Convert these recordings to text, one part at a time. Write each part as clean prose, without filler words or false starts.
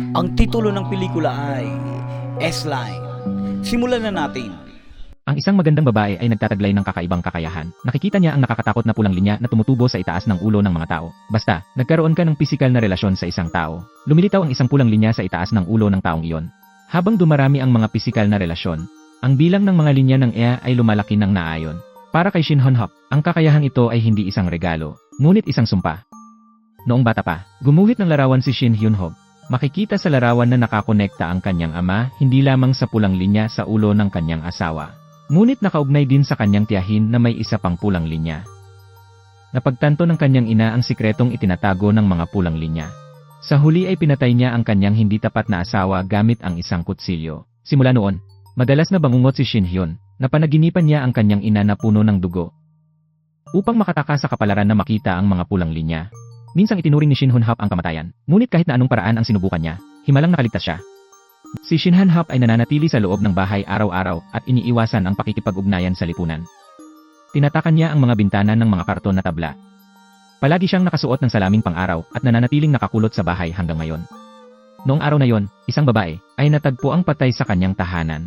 Ang titulo ng pelikula ay S-Line. Simulan na natin. Ang isang magandang babae ay nagtataglay ng kakaibang kakayahan. Nakikita niya ang nakakatakot na pulang linya na tumutubo sa itaas ng ulo ng mga tao. Basta, nagkaroon ka ng pisikal na relasyon sa isang tao. Lumilitaw ang isang pulang linya sa itaas ng ulo ng taong iyon. Habang dumarami ang mga pisikal na relasyon, ang bilang ng mga linya ng EA ay lumalaki ng naayon. Para kay Shin Hyun-Hop, ang kakayahang ito ay hindi isang regalo, ngunit isang sumpa. Noong bata pa, gumuhit ng larawan si Shin Hyun-Hop. Makikita sa larawan na nakakonekta ang kanyang ama hindi lamang sa pulang linya sa ulo ng kanyang asawa, ngunit nakaugnay din sa kanyang tiyahin na may isa pang pulang linya. Napagtanto ng kanyang ina ang sikretong itinatago ng mga pulang linya. Sa huli ay pinatay niya ang kanyang hindi tapat na asawa gamit ang isang kutsilyo. Simula noon, madalas na bangungot si Shin Hyun, na panaginipan niya ang kanyang ina na puno ng dugo. Upang makatakas sa kapalaran na makita ang mga pulang linya, minsang itinuring ni Shin Hyun-Hop ang kamatayan, ngunit kahit na anong paraan ang sinubukan niya, himalang nakaligtas siya. Si Shin Hyun-Hop ay nananatili sa loob ng bahay araw-araw at iniiwasan ang pakikipag-ugnayan sa lipunan. Tinatakan niya ang mga bintana ng mga karton na tabla. Palagi siyang nakasuot ng salaming pang-araw at nananatiling nakakulot sa bahay hanggang ngayon. Noong araw na yon, isang babae ay natagpo ang patay sa kanyang tahanan.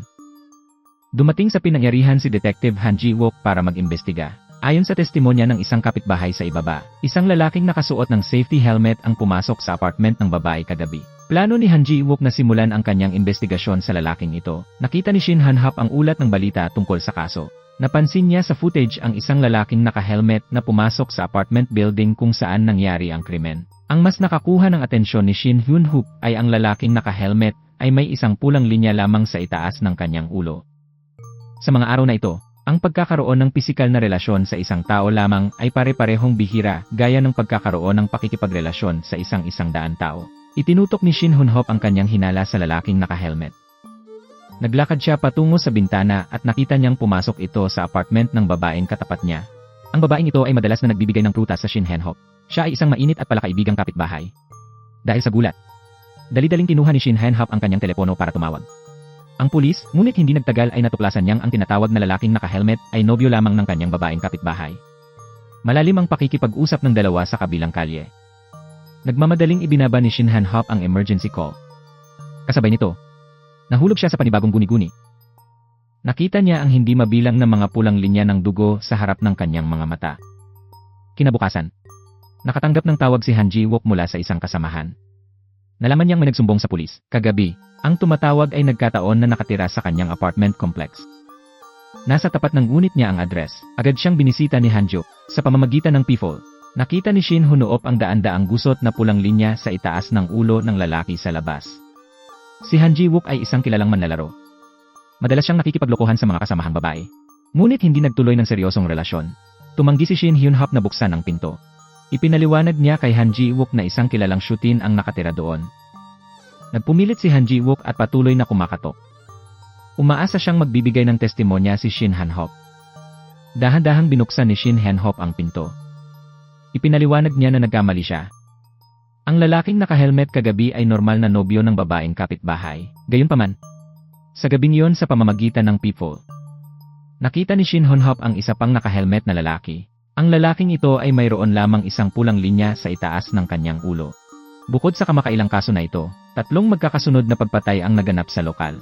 Dumating sa pinangyarihan si Detective Han Ji-wook para mag-imbestiga. Ayon sa testimonya ng isang kapitbahay sa ibaba, isang lalaking nakasuot ng safety helmet ang pumasok sa apartment ng babae kagabi. Plano ni Han Ji-wook na simulan ang kanyang investigasyon sa lalaking ito. Nakita ni Shin Hyun-Hop ang ulat ng balita tungkol sa kaso. Napansin niya sa footage ang isang lalaking naka-helmet na pumasok sa apartment building kung saan nangyari ang krimen. Ang mas nakakuha ng atensyon ni Shin Hyun-Hop ay ang lalaking naka-helmet ay may isang pulang linya lamang sa itaas ng kanyang ulo. Sa mga araw na ito, ang pagkakaroon ng pisikal na relasyon sa isang tao lamang ay pare-parehong bihira gaya ng pagkakaroon ng pakikipagrelasyon sa isang daan tao. Itinutok ni Shin Hyun-Hop ang kanyang hinala sa lalaking naka-helmet. Naglakad siya patungo sa bintana at nakita niyang pumasok ito sa apartment ng babaeng katapat niya. Ang babaeng ito ay madalas na nagbibigay ng prutas sa Shin Hyun-Hop. Siya ay isang mainit at palakaibigang kapitbahay. Dahil sa gulat, dali-daling kinuha ni Shin Hyun-Hop ang kanyang telepono para tumawag. Ang pulis, ngunit hindi nagtagal ay natuklasan niyang ang tinatawag na lalaking naka-helmet ay nobyo lamang ng kanyang babaeng kapitbahay. Malalim ang pakikipag-usap ng dalawa sa kabilang kalye. Nagmamadaling ibinaba ni Shin Hyun-Hop ang emergency call. Kasabay nito, nahulog siya sa panibagong guni-guni. Nakita niya ang hindi mabilang na mga pulang linya ng dugo sa harap ng kanyang mga mata. Kinabukasan, nakatanggap ng tawag si Han Ji-wook mula sa isang kasamahan. Nalaman niyang may nagsumbong sa pulis. Kagabi, ang tumatawag ay nagkataon na nakatira sa kanyang apartment complex. Nasa tapat ng unit niya ang address. Agad siyang binisita ni Hanjo. Sa pamamagitan ng PFOL, nakita ni Shin Hyun-Hop ang daan-daang gusot na pulang linya sa itaas ng ulo ng lalaki sa labas. Si Han Ji-wook ay isang kilalang manlalaro. Madalas siyang nakikipaglokohan sa mga kasamahang babae. Ngunit hindi nagtuloy ng seryosong relasyon. Tumanggi si Shin Hyun-Hop na buksan ang pinto. Ipinaliwanag niya kay Han Ji-wook na isang kilalang shootin ang nakatira doon. Nagpumilit si Han Ji-wook at patuloy na kumakatok. Umaasa siyang magbibigay ng testimonya si Shin Hyun-Hop. Dahan-dahang binuksan ni Shin Hyun-Hop ang pinto. Ipinaliwanag niya na nagkamali siya. Ang lalaking naka-helmet kagabi ay normal na nobyo ng babaeng kapitbahay. Gayunpaman, sa gabing yon sa pamamagitan ng people, nakita ni Shin Hyun-Hop ang isa pang naka-helmet na lalaki. Ang lalaking ito ay mayroon lamang isang pulang linya sa itaas ng kanyang ulo. Bukod sa kamakailang kaso na ito, 3 magkakasunod na pagpatay ang naganap sa lokal.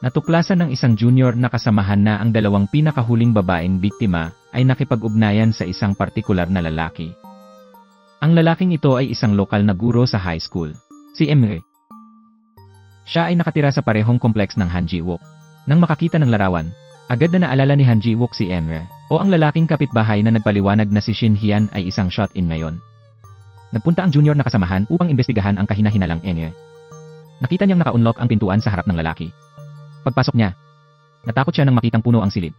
Natuklasan ng isang junior na kasamahan na ang 2 pinakahuling babaeng biktima ay nakipag-ugnayan sa isang partikular na lalaki. Ang lalaking ito ay isang lokal na guro sa high school, si Emre. Siya ay nakatira sa parehong kompleks ng Han Ji-wook. Nang makakita ng larawan, agad na naalala ni Han Ji-wook si Emre, o ang lalaking kapitbahay na nagpaliwanag na si Shin Hyun ay isang shot-in ngayon. Nagpunta ang junior na kasamahan upang imbestigahan ang kahina-hinalang Emre. Nakita niyang naka-unlock ang pintuan sa harap ng lalaki. Pagpasok niya, natakot siya nang makitang puno ang silid,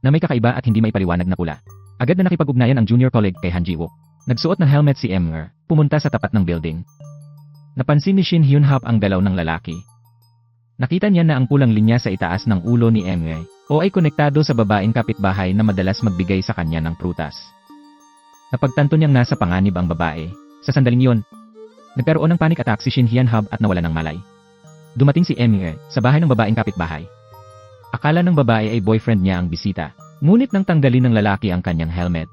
na may kakaiba at hindi maipaliwanag na pula. Agad na nakipag-ugnayan ang junior colleague kay Han Ji-wook. Nagsuot ng helmet si Emre, pumunta sa tapat ng building. Napansin ni Shin Hyun-Hop ang galaw ng lalaki. Nakita niya na ang pulang linya sa itaas ng ulo ni Emre o ay konektado sa babaeng kapitbahay na madalas magbigay sa kanya ng prutas. Napagtanto niyang nasa panganib ang babae. Sa sandaling yon, nagkaroon ng panic attack si Shin Hyun-Hop at nawala ng malay. Dumating si Emre sa bahay ng babaeng kapitbahay. Akala ng babae ay boyfriend niya ang bisita. Ngunit nang tanggalin ng lalaki ang kanyang helmet,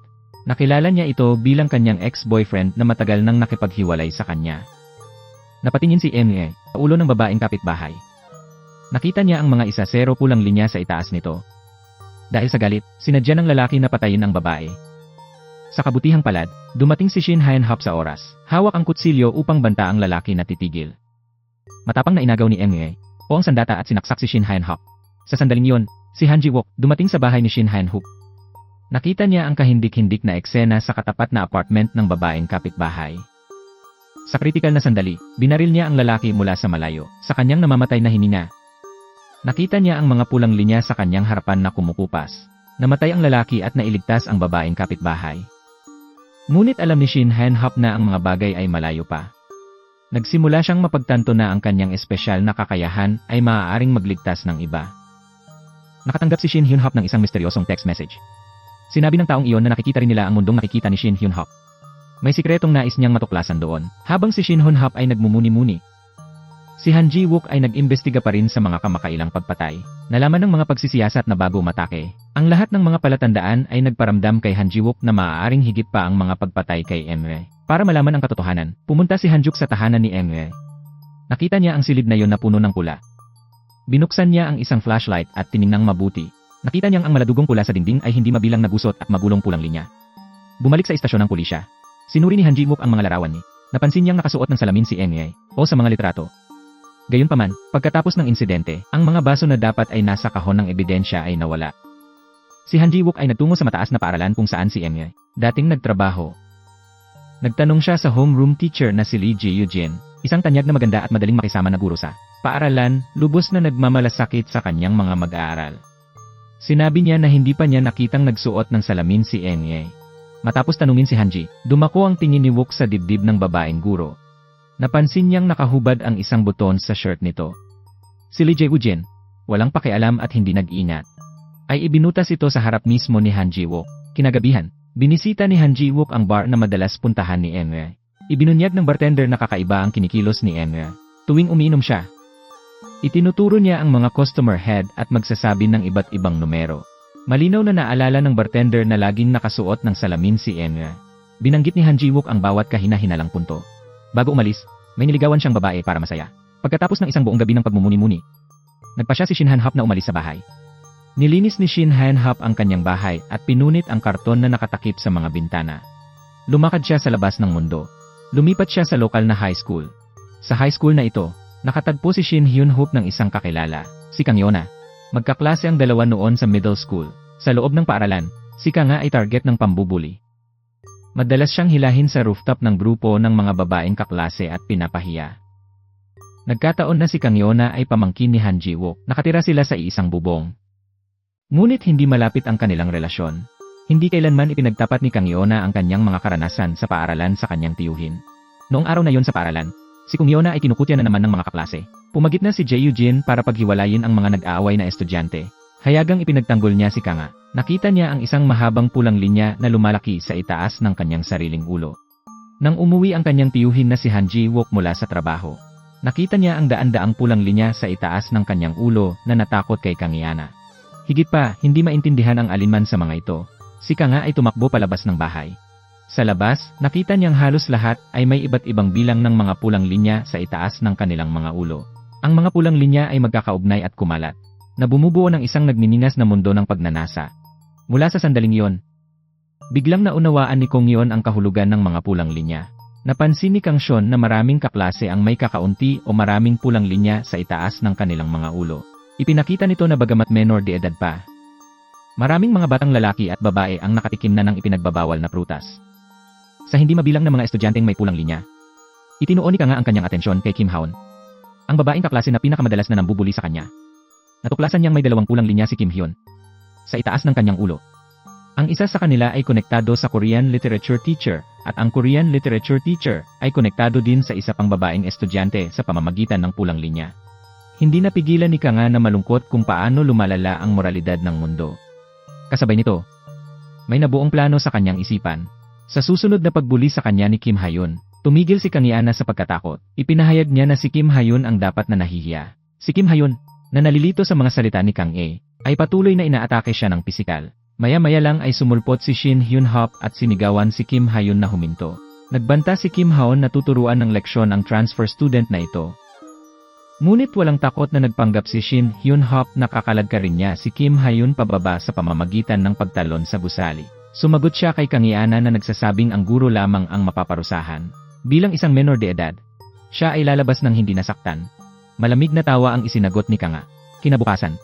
nakilala niya ito bilang kanyang ex-boyfriend na matagal nang nakipaghiwalay sa kanya. Napatingin si Emre paulo ng babaeng kapitbahay. Nakita niya ang mga isa-0 pulang linya sa itaas nito. Dahil sa galit, sinadya ng lalaki na patayin ang babae. Sa kabutihang palad, dumating si Shin Hyun-hop sa oras. Hawak ang kutsilyo upang banta ang lalaki na titigil. Matapang na inagaw ni Emre o ang sandata at sinaksak si Shin Hyun-hop. Sa sandaling iyon, si Han Ji-wook dumating sa bahay ni Shin Hyun-hop. Nakita niya ang kahindik-hindik na eksena sa katapat na apartment ng babaeng kapitbahay. Sa kritikal na sandali, binaril niya ang lalaki mula sa malayo, sa kanyang namamatay na hininga. Nakita niya ang mga pulang linya sa kanyang harapan na kumukupas. Namatay ang lalaki at nailigtas ang babaeng kapitbahay. Ngunit alam ni Shin Hyun-hop na ang mga bagay ay malayo pa. Nagsimula siyang mapagtanto na ang kanyang espesyal na kakayahan ay maaaring magligtas ng iba. Nakatanggap si Shin Hyun-hop ng isang misteryosong text message. Sinabi ng taong iyon na nakikita rin nila ang mundong nakikita ni Shin Hyun-hop. May sikretong nais niyang matuklasan doon, habang si Shin Hyun-hop ay nagmumuni-muni. Si Han Ji-wook ay nag-imbestiga pa rin sa mga kamakailang pagpatay. Nalaman ng mga pagsisiyasat na bago matake. Ang lahat ng mga palatandaan ay nagparamdam kay Han Ji-wook na maaaring higit pa ang mga pagpatay kay Emre. Para malaman ang katotohanan, pumunta si Han-juk sa tahanan ni Emre. Nakita niya ang silid na yon na puno ng pula. Binuksan niya ang isang flashlight at tiningnang mabuti. Nakita niyang ang maladugong pula sa dingding ay hindi mabilang na gusot at magulong pulang linya. Bumalik sa istasyon ng pulisya. Sinuri ni Han Ji-wook ang mga larawan ni. Napansin niyang nakasuot ng salamin si Emre o sa mga litrato. Gayunpaman, pagkatapos ng insidente, ang mga baso na dapat ay nasa kahon ng ebidensya ay nawala. Si Han Ji-wook ay nagtungo sa mataas na paaralan kung saan si Emre dating nagtrabaho. Nagtanong siya sa homeroom teacher na si Lee Ji-eugene, isang tanyag na maganda at madaling makisama na guro sa paaralan, lubos na nagmamalasakit sa kanyang mga mag-aaral. Sinabi niya na hindi pa niya nakitang nagsuot ng salamin si Emre. Matapos tanungin si Hanji, dumako ang tingin ni Wook sa dibdib ng babaeng guro. Napansin niyang nakahubad ang isang buton sa shirt nito. Si Lee Ji-eugene, walang pakialam at hindi nag-ingat, ay ibinutas ito sa harap mismo ni Han Ji-wook. Kinagabihan, binisita ni Han Ji-wook ang bar na madalas puntahan ni Emre. Ibinunyag ng bartender na kakaiba ang kinikilos ni Emre tuwing umiinom siya. Itinuturo niya ang mga customer head at magsasabi ng iba't ibang numero. Malinaw na naalala ng bartender na laging nakasuot ng salamin si Emre. Binanggit ni Han Ji-wook ang bawat kahina-hinalang punto. Bago umalis, may niligawan siyang babae para masaya. Pagkatapos ng isang buong gabi ng pagmumuni-muni, nagpa siya si Shin Hyun-hop na umalis sa bahay. Nilinis ni Shin Hyun-hop ang kanyang bahay at pinunit ang karton na nakatakip sa mga bintana. Lumakad siya sa labas ng mundo. Lumipat siya sa lokal na high school. Sa high school na ito, nakatagpo si Shin Hyun-hop ng isang kakilala, si Kang Yona. Magkaklase ang dalawa noon sa middle school. Sa loob ng paaralan, si Kang nga ay target ng pambubuli. Madalas siyang hilahin sa rooftop ng grupo ng mga babaeng kaklase at pinapahiya. Nagkataon na si Kang Yona ay pamangkin ni Han Ji-wook. Nakatira sila sa iisang bubong. Ngunit hindi malapit ang kanilang relasyon. Hindi kailanman ipinagtapat ni Kang Yona ang kanyang mga karanasan sa paaralan sa kanyang tiyuhin. Noong araw na yon sa paaralan, si Kang Yona ay kinukutya na naman ng mga kaklase. Pumagit na si Ji-eugene para paghiwalayin ang mga nag-aaway na estudyante. Hayagang ipinagtanggol niya si Kang. Nakita niya ang isang mahabang pulang linya na lumalaki sa itaas ng kanyang sariling ulo. Nang umuwi ang kanyang tiyuhin na si Han Ji-wook mula sa trabaho, nakita niya ang daan-daang pulang linya sa itaas ng kanyang ulo na natakot kay Kang Yana. Higit pa, hindi maintindihan ang alinman sa mga ito. Si Kang ay tumakbo palabas ng bahay. Sa labas, nakita niyang halos lahat ay may iba't ibang bilang ng mga pulang linya sa itaas ng kanilang mga ulo. Ang mga pulang linya ay magkakaugnay at kumalat, na bumubuo ng isang nagniningas na mundo ng pagnanasa. Mula sa sandaling iyon, biglang naunawaan ni Kong Yeon ang kahulugan ng mga pulang linya. Napansin ni Kang Seon na maraming kaklase ang may kakaunti o maraming pulang linya sa itaas ng kanilang mga ulo. Ipinakita nito na bagamat menor de edad pa, maraming mga batang lalaki at babae ang nakatikim na ng ipinagbabawal na prutas. Sa hindi mabilang na mga estudyanteng may pulang linya, itinuon ni Kang ang kanyang atensyon kay Kim Haon, ang babaeng kaklase na pinakamadalas na nambubuli sa kanya. Natuklasan niyang may 2 pulang linya si Kim Hyun sa itaas ng kanyang ulo. Ang isa sa kanila ay konektado sa Korean literature teacher, at ang Korean literature teacher ay konektado din sa isa pang babaeng estudyante sa pamamagitan ng pulang linya. Hindi napigilan ni Kang na malungkot kung paano lumalala ang moralidad ng mundo. Kasabay nito, may nabuong plano sa kanyang isipan. Sa susunod na pagbuli sa kanya ni Kim Hyun, tumigil si Kang Yana sa pagkatakot. Ipinahayag niya na si Kim Hyun ang dapat na nahihiya. Si Kim Hyun, na nalilito sa mga salita ni Kang ay patuloy na inaatake siya ng pisikal. Maya-maya lang ay sumulpot si Shin Hyun-hop at sinigawan si Kim Hyun na huminto. Nagbanta si Kim Haon na tuturuan ng leksyon ang transfer student na ito. Ngunit walang takot na nagpanggap si Shin Hyun-hop na kakaladka rin niya si Kim Ha-yoon pababa sa pamamagitan ng pagtalon sa gusali. Sumagot siya kay Kangiana na nagsasabing ang guro lamang ang mapaparusahan. Bilang isang menor de edad, siya ay lalabas ng hindi nasaktan. Malamig na tawa ang isinagot ni Kanga. Kinabukasan,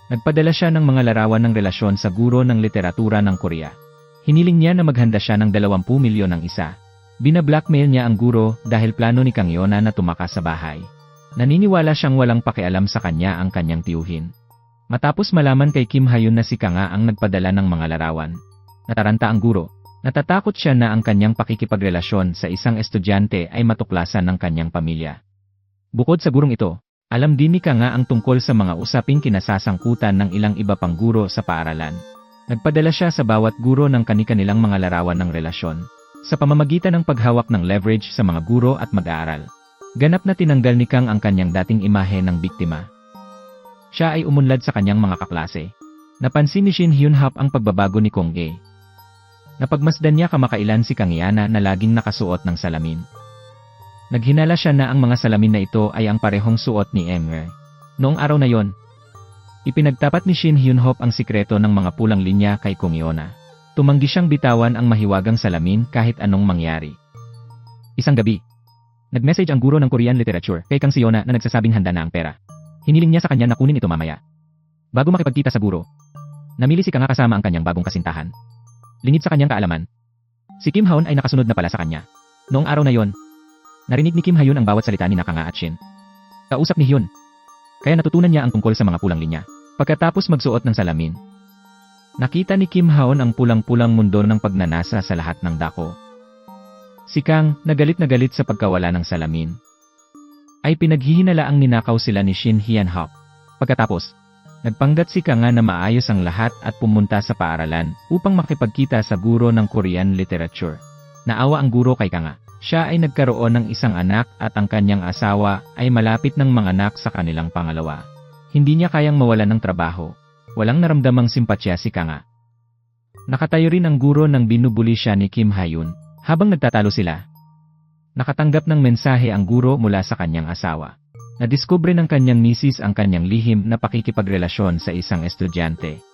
nagpadala siya ng mga larawan ng relasyon sa guro ng literatura ng Korea. Hiniling niya na maghanda siya ng 20 milyon ng isa. Bina-blackmail niya ang guro dahil plano ni Kang Yona na tumakas sa bahay. Naniniwala siyang walang pakialam sa kanya ang kanyang tiyuhin. Matapos malaman kay Kim Ha-yoon na si Kanga ang nagpadala ng mga larawan, nataranta ang guro. Natatakot siya na ang kanyang pakikipagrelasyon sa isang estudyante ay matuklasan ng kanyang pamilya. Bukod sa gurong ito, alam din ni Kanga ang tungkol sa mga usaping kinasasangkutan ng ilang iba pang guro sa paaralan. Nagpadala siya sa bawat guro ng kani-kanilang mga larawan ng relasyon, sa pamamagitan ng paghawak ng leverage sa mga guro at mag-aaral. Ganap na tinanggal ni Kang ang kanyang dating imahe ng biktima. Siya ay umunlad sa kanyang mga kaklase. Napansin ni Shin Hyun-hop ang pagbabago ni Kong Gae. Napagmasdan niya kamakailan si Kangiana na laging nakasuot ng salamin. Naghinala siya na ang mga salamin na ito ay ang parehong suot ni Emre. Noong araw na yon, ipinagtapat ni Shin Hyun-hop ang sikreto ng mga pulang linya kay Kong Yona. Tumanggi siyang bitawan ang mahiwagang salamin kahit anong mangyari. Isang gabi, nag-message ang guro ng Korean literature kay Kang Seona na nagsasabing handa na ang pera. Hiniling niya sa kanya na kunin ito mamaya. Bago makipagkita sa guro, namili si Kanga kasama ang kanyang bagong kasintahan. Lingid sa kanyang kaalaman, si Kim Ha-yoon ay nakasunod na pala sa kanya. Noong araw na yon, narinig ni Kim Ha-yoon ang bawat salita ni Kanga at Shin. Kausap ni Hyun. Kaya natutunan niya ang tungkol sa mga pulang linya. Pagkatapos magsuot ng salamin, nakita ni Kim Ha-yoon ang pulang-pulang mundo ng pagnanasa sa lahat ng dako. Si Kang, na galit sa pagkawala ng salamin, ay pinaghihinalaang ninakaw sila ni Shin Hyun-hop. Pagkatapos, nagpanggap si Kanga na maayos ang lahat at pumunta sa paaralan upang makipagkita sa guro ng Korean literature. Naawa ang guro kay Kanga. Siya ay nagkaroon ng isang anak at ang kanyang asawa ay malapit ng manganak sa kanilang pangalawa. Hindi niya kayang mawalan ng trabaho. Walang naramdamang simpatya si Kanga. Nakatayo rin ang guro nang binubuli siya ni Kim Ha-yoon. Habang nagtatalo sila, nakatanggap ng mensahe ang guro mula sa kanyang asawa. Nadiskubre ng kanyang misis ang kanyang lihim na pakikipagrelasyon sa isang estudyante.